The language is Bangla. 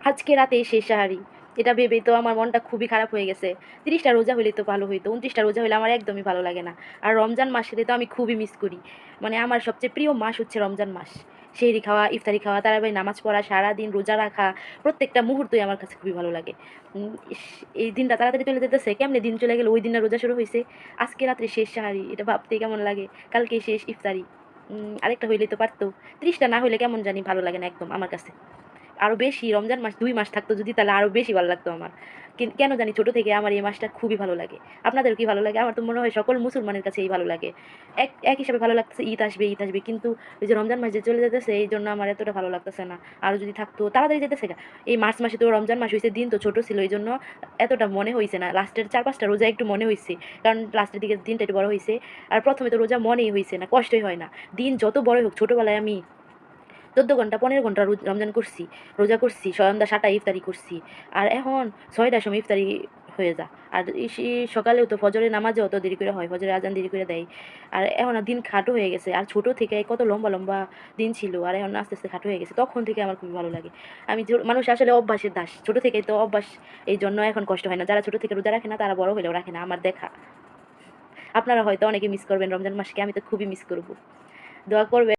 আজকে রাতে শেষ সাহারি, এটা ভেবে তো আমার মনটা খুবই খারাপ হয়ে গেছে। 30টা রোজা হইলে তো ভালো হইতো, 29টা রোজা হইলে আমার একদমই ভালো লাগে না। আর রমজান মাসে তো আমি খুবই মিস করি। মানে আমার সবচেয়ে প্রিয় মাস হচ্ছে রমজান মাস। সেহরি খাওয়া, ইফতারি খাওয়া, তারাবির নামাজ পড়া, সারাদিন রোজা রাখা, প্রত্যেকটা মুহূর্তই আমার কাছে খুবই ভালো লাগে। ইস, এই দিনটা তাড়াতাড়ি চলে যেতেছে, কেমনে দিন চলে গেল, ওই দিন না রোজা শুরু হয়েছে, আজকে রাত্রে শেষ সাহারি, এটা ভাবতে কেমন লাগে, কালকে শেষ ইফতারি। আরেকটা হইলে তো পারতো, 30টা না হইলে কেমন জানি ভালো লাগে না একদম আমার কাছে। আরও বেশি রমজান মাস 2 মাস থাকতো যদি, তাহলে আরও বেশি ভালো লাগতো আমার। কেন জানি ছোট থেকে আমার এই মাসটা খুবই ভালো লাগে। আপনাদেরও কি ভালো লাগে? আমার তো মনে হয় সকল মুসলমানের কাছে এই ভালো লাগে। এক হিসাবে ভালো লাগতেছে, ঈদ আসবে ঈদ আসবে, কিন্তু ওই যে রমজান মাস যে চলে যেতেছে এই জন্য আমার এতটা ভালো লাগতেছে না। আরও যদি থাকতো তাড়াতাড়ি যেতেছে গা। এই মার্চ মাসে তো রমজান মাস হয়েছে, দিন তো ছোট ছিল, এই জন্য এতটা মনে হয়েছে না। লাস্টের 4-5টা রোজা একটু মনে হয়েছে, কারণ লাস্টের দিকে দিনটা একটু বড় হয়েছে। আর প্রথমে তো রোজা মনেই হয়েছে না, কষ্টই হয় না। দিন যত বড় হোক, ছোটোবেলায় আমি 14 ঘন্টা 15 ঘন্টা রমজান করছি, রোজা করছি, সন্ধ্যা 7টায় ইফতারি করছি। আর এখন 6টার সময় ইফতারি হয়ে যা। আর সকালেও তো ফজরের নামাজও অত দেরি করে হয়, ফজরের আজান দেরি করে দেয়। আর এখন আর দিন খাটো হয়ে গেছে। আর ছোট থেকে কত লম্বা লম্বা দিন ছিল, আর এখন আস্তে আস্তে খাটো হয়ে গেছে। তখন থেকে আমার খুবই ভালো লাগে। মানুষ আসলে অভ্যাসের দাস, ছোট থেকেই তো অভ্যাস, এই জন্য এখন কষ্ট হয় না। যারা ছোট থেকে রোজা রাখে না তারা বড় হলেও রাখে না, আমার দেখা। আপনারা হয়তো অনেকে মিস করবেন রমজান মাসকে, আমি তো খুবই মিস করব। দোয়া করবেন।